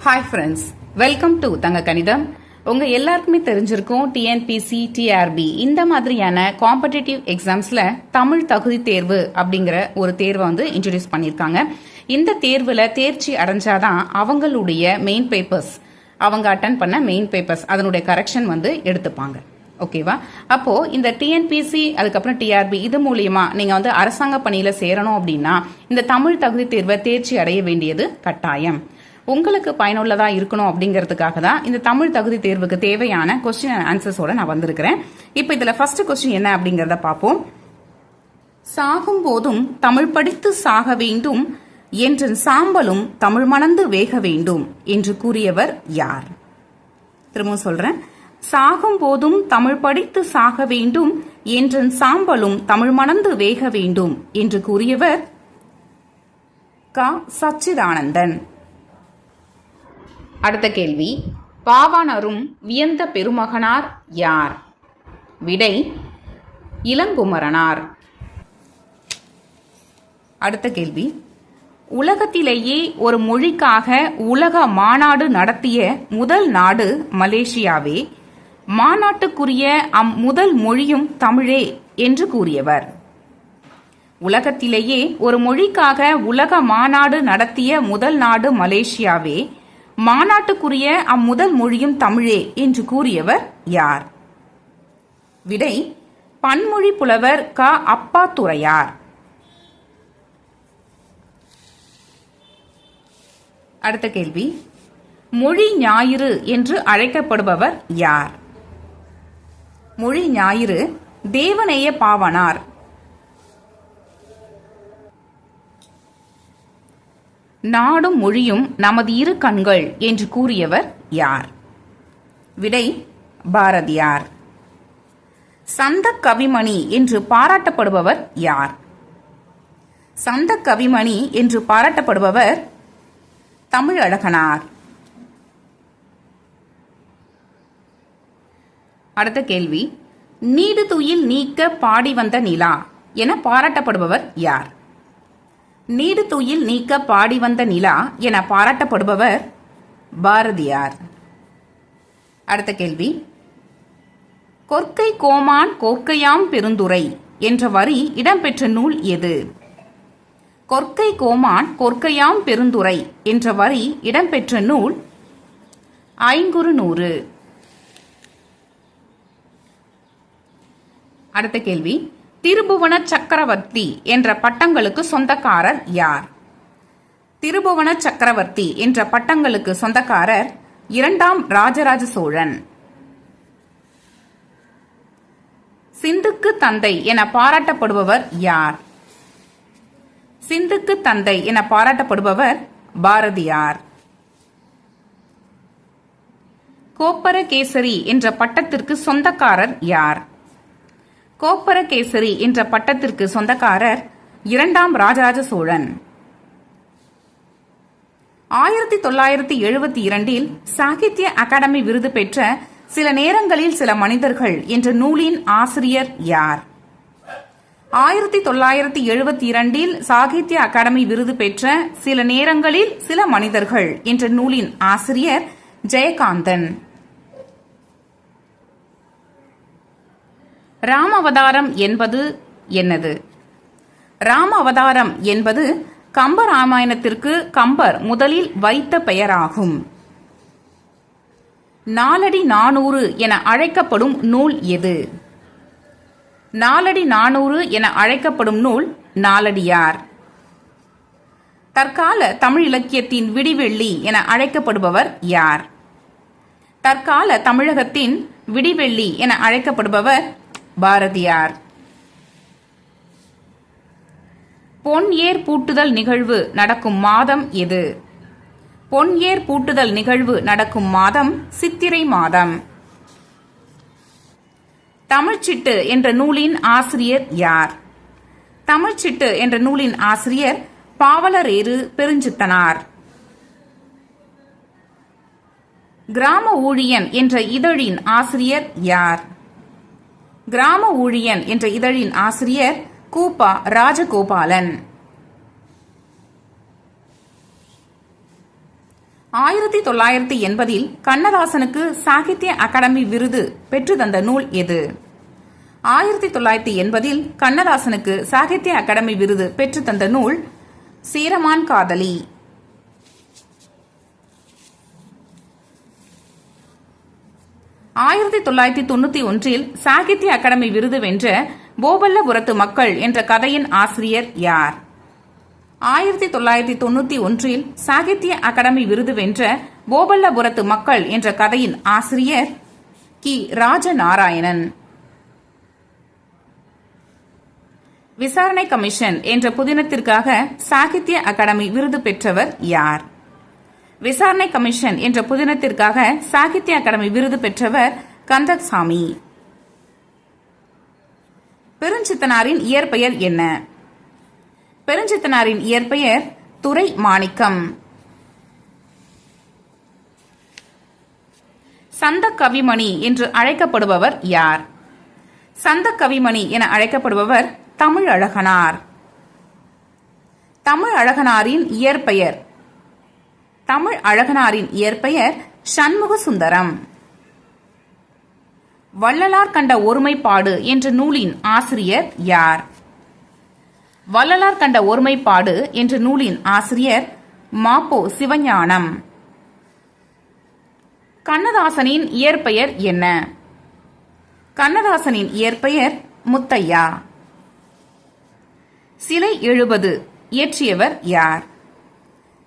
Hi friends, welcome to தங்க கணிதம். உங்க எல்லாருக்குமே தெரிஞ்சிருக்கும் டிஎன்பிசி, டிஆர்பி இந்த மாதிரியான காம்படிட்டிவ் எக்ஸாம்ஸ்ல தமிழ் தகுதி தேர்வு அப்படிங்கிற ஒரு தேர்வை இன்ட்ரோடியூஸ் பண்ணியிருக்காங்க. இந்த தேர்வுல தேர்ச்சி அடைஞ்சாதான் அவங்களுடைய மெயின் பேப்பர்ஸ், அவங்க அட்டன் பண்ண மெயின் பேப்பர்ஸ் அதனுடைய கரெக்ஷன் எடுத்துப்பாங்க. ஓகேவா? அப்போ இந்த டிஎன்பிசி அதுக்கப்புறம் டிஆர்பி இது மூலியமா நீங்க அரசாங்க பணியில சேரணும் அப்படின்னா இந்த தமிழ் தகுதி தேர்வை தேர்ச்சி அடைய வேண்டியது கட்டாயம். உங்களுக்கு பயனுள்ளதா இருக்கணும் அப்படிங்கிறதுக்காக தான் இந்த தமிழ் தகுதி தேர்வுக்கு தேவையான கொஸ்டின் அண்ட் ஆன்சர்ஸோட நான் வந்திருக்கிறேன். இப்போ இதுல ஃபர்ஸ்ட் கொஸ்டின் என்ன அப்படிங்கறத பார்ப்போம். சாகும் போதும் தமிழ் படித்து சாக வேண்டும் என்றன் சாம்பலும் தமிழ் மணந்து வேக வேண்டும் என்று கூறியவர் யார்? திரும்ப சொல்றேன். சாகும் போதும் தமிழ் படித்து சாக வேண்டும் என்றன் சாம்பலும் தமிழ் மணந்து வேக வேண்டும் என்று கூறியவர் க. சச்சிதானந்தன். அடுத்த கேள்வி, பாவாணரும் வியந்த பெருமகனார் யார்? விடை இளங்குமரனார். அடுத்த கேள்வி, உலகத்திலேயே ஒரு மொழிக்காக உலக மாநாடு நடத்திய முதல் நாடு மலேசியாவே. மாநாட்டுக்குரிய முதல் மொழியும் தமிழே என்று கூறியவர். உலகத்திலேயே ஒரு மொழிக்காக உலக மாநாடு நடத்திய முதல் நாடு மலேசியாவே. மாநாட்டுக்குரிய முதல் மொழியும் தமிழே என்று கூறியவர் யார்? விடை பன்மொழி புலவர் க. அப்பாத்துரையார். அடுத்த கேள்வி, மொழி ஞாயிறு என்று அழைக்கப்படுபவர் யார்? மொழி ஞாயிறு தேவநேய பாவாணர். நாடும் மொழியும் நமது இரு கண்கள் என்று கூறியவர் யார்? விடை பாரதியார். சந்த கவிமணி என்று பாராட்டப்படுபவர் யார்? சந்த கவிமணி என்று பாராட்டப்படுபவர் தமிழழகனார். அடுத்த கேள்வி, நீடு துயில் நீக்க பாடி வந்த நிலா என பாராட்டப்படுபவர் யார்? நீடு துயில் நீக்க பாடி வந்த நிலா என பாராட்டப்படுபவர் பாரதியார். அடுத்த கேள்வி, கொற்கை கோமான் கோர்க்கையாம் பெருந்துரை என்ற வரி இடம்பெற்ற நூல் எது? கொற்கை கோமான் கொர்க்கையாம் பெருந்துரை என்ற வரி இடம்பெற்ற நூல் ஐங்குறுநூறு. அடுத்த கேள்வி, திருபுவன சக்கரவர்த்தி என்ற பட்டங்களுக்கு சொந்தக்காரர் யார்? திருபுவன சக்கரவர்த்தி என்ற பட்டங்களுக்கு சொந்தக்காரர் இரண்டாம் ராஜராஜ சோழன். சிந்துக்கு தந்தை என பாராட்டப்படுபவர் யார்? சிந்துக்கு தந்தை என பாராட்டப்படுபவர் பாரதியார். கோப்பரகேசரி என்ற பட்டத்திற்கு சொந்தக்காரர் யார்? கோப்பரகேசரி என்ற பட்டத்திற்கு சொந்தக்காரர் இரண்டாம் ராஜராஜ சோழன். 1972 சாகித்ய அகாடமி விருது பெற்ற சில நேரங்களில் சில மனிதர்கள் என்ற நூலின் ஆசிரியர் யார்? 1972 சாகித்ய அகாடமி விருது பெற்ற சில நேரங்களில் சில மனிதர்கள் என்ற நூலின் ஆசிரியர் ஜெயகாந்தன். ராம அவதாரம் என்பது என்னது? ராம அவதாரம் என்பது கம்ப ராமாயணத்திற்கு கம்பர் முதலில் வைத்த பெயராகும். நாலடி 400 என அழைக்கப்படும் நூல் எது? நாலடி 400 என அழைக்கப்படும் நூல் நாலடியார். தற்கால தமிழ் இலக்கியத்தின் விடிவெள்ளி என அழைக்கப்படுபவர் யார்? தற்கால தமிழகத்தின் விடிவெள்ளி என அழைக்கப்படுபவர் பாரதியார். பொன் ஏர் பூட்டுதல் நிகழ்வு நடக்கும் மாதம் எது? பொன் ஏர் பூட்டுதல் நிகழ்வு நடக்கும் மாதம் சித்திரை மாதம். தமிழ்ச்சிட்டு என்ற நூலின் ஆசிரியர் யார்? தமிழ்ச்சிட்டு என்ற நூலின் ஆசிரியர் பாவலரேறு பெருஞ்சித்தனார். கிராம ஊழியன் என்ற இதழின் ஆசிரியர் யார்? கிராம ஊழியன் என்ற இதழின் ஆசிரியர் கூப்பா ராஜகோபாலன். 1980 கண்ணதாசனுக்கு சாகித்ய அகாடமி விருது பெற்று தந்த நூல் எது? 1980 கண்ணதாசனுக்கு சாகித்ய அகாடமி விருது பெற்று தந்த நூல் சேரமான் காதலி. 1991 சாகித்ய அகாடமி விருது வென்ற போபல்லபுரத்து மக்கள் என்ற கதையின் ஆசிரியர் யார்? 1991 சாகித்ய அகாடமி விருது வென்ற போபல்லபுரத்து மக்கள் என்ற கதையின் ஆசிரியர் கி. ராஜநாராயணன். விசாரணை கமிஷன் என்ற புதினத்திற்காக சாகித்ய அகாடமி விருது பெற்றவர் யார்? விசாரணை கமிஷன் என்ற புதினத்திற்காக சாகித்ய அகாடமி விருது பெற்றவர் கந்தசாமி. பெருஞ்சித்தனாரின் இயற்பெயர் என்ன? பெருஞ்சித்தனாரின் இயற்பெயர் துரை மாணிக்கம். சந்த கவிமணி என்று அழைக்கப்படுபவர் யார்? சந்த கவிமணி என அழைக்கப்படுபவர் தமிழழகனார். தமிழழகனாரின் இயற்பெயர் தமிழழகனாரின் இயற்பெயர் சண்முக சுந்தரம். வள்ளலார் கண்ட ஒருமைப்பாடு என்ற நூலின் ஆசிரியர் யார்? வள்ளலார் கண்ட ஒருமைப்பாடு என்ற நூலின் ஆசிரியர் மாப்போ சிவஞானம். கண்ணதாசனின் இயற்பெயர் என்ன? கண்ணதாசனின் இயற்பெயர் முத்தையா. சிலை 70 இயற்றியவர் யார்?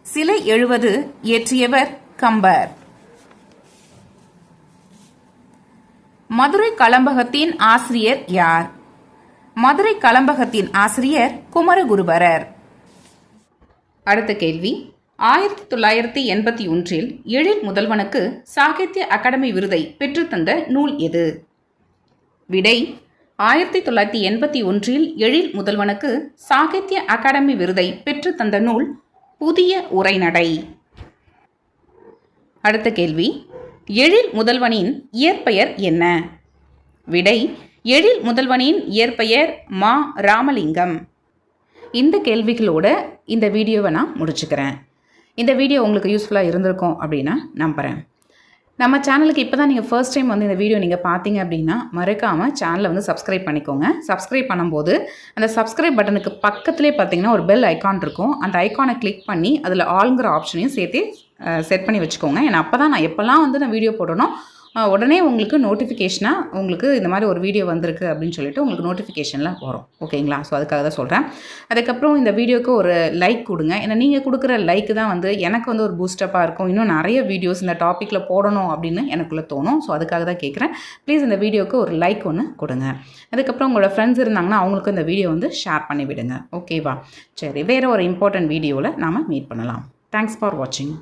சிலை 70 இயற்றியவர் கம்பர். மதுரை கலம்பகத்தின் ஆசிரியர் யார்? மதுரை கலம்பகத்தின் ஆசிரியர் குமரகுருபரர். அடுத்த கேள்வி, 1981 எழில் முதல்வனுக்கு சாகித்ய அகாடமி விருதை பெற்றுத்தந்த நூல் எது? விடை, 1981 எழில் முதல்வனுக்கு சாகித்ய அகாடமி விருதை பெற்றுத்தந்த நூல் புதிய உரைநடை. அடுத்த கேள்வி, எழில் முதல்வனின் இயற்பெயர் என்ன? விடை, எழில் முதல்வனின் இயற்பெயர் மா. ராமலிங்கம். இந்த கேள்விகளோட இந்த வீடியோவை நான் முடிச்சுக்கிறேன். இந்த வீடியோ உங்களுக்கு யூஸ்ஃபுல்லாக இருந்திருக்கும் அப்படின்னு நம்புகிறேன். நம்ம சேனலுக்கு இப்போ தான் நீங்கள் ஃபர்ஸ்ட் டைம் வந்து இந்த வீடியோ நீங்கள் பார்த்தீங்க அப்படின்னா மறக்காமல் சேனலை வந்து சப்ஸ்கிரைப் பண்ணிக்கோங்க. சப்ஸ்கிரைப் பண்ணும்போது அந்த சப்ஸ்கிரைப் பட்டனுக்கு பக்கத்துலேயே பார்த்தீங்கன்னா ஒரு பெல் ஐக்கான் இருக்கும். அந்த ஐக்கானை கிளிக் பண்ணி அதில் ஆளுங்கிற ஆப்ஷனையும் சேர்த்து செட் பண்ணி வச்சுக்கோங்க. ஏன்னா அப்போ தான் நான் எப்போல்லாம் வந்து நான் வீடியோ போடணும் உடனே உங்களுக்கு நோட்டிஃபிகேஷனாக உங்களுக்கு இந்த மாதிரி ஒரு வீடியோ வந்திருக்கு அப்படின்னு சொல்லிட்டு உங்களுக்கு நோட்டிஃபிகேஷனில் வரும். ஓகேங்களா? ஸோ அதுக்காக தான் சொல்கிறேன். அதுக்கப்புறம் இந்த வீடியோக்கு ஒரு லைக் கொடுங்க. ஏன்னா நீங்கள் கொடுக்குற லைக் தான் வந்து எனக்கு வந்து ஒரு பூஸ்டப்பாக இருக்கும். இன்னும் நிறைய வீடியோஸ் இந்த டாப்பிக்கில் போடணும் அப்படின்னு எனக்குள்ளே தோணும். ஸோ அதுக்காக தான் கேட்குறேன். ப்ளீஸ் இந்த வீடியோக்கு ஒரு லைக் ஒன்று கொடுங்க. அதுக்கப்புறம் உங்களோட ஃப்ரெண்ட்ஸ் இருந்தாங்கன்னா அவங்களுக்கு இந்த வீடியோ வந்து ஷேர் பண்ணி விடுங்க. ஓகேவா? சரி, வேறு ஒரு இம்பார்ட்டன்ட் வீடியோவில் நாம் மீட் பண்ணலாம். தேங்க்ஸ் ஃபார் வாட்சிங்.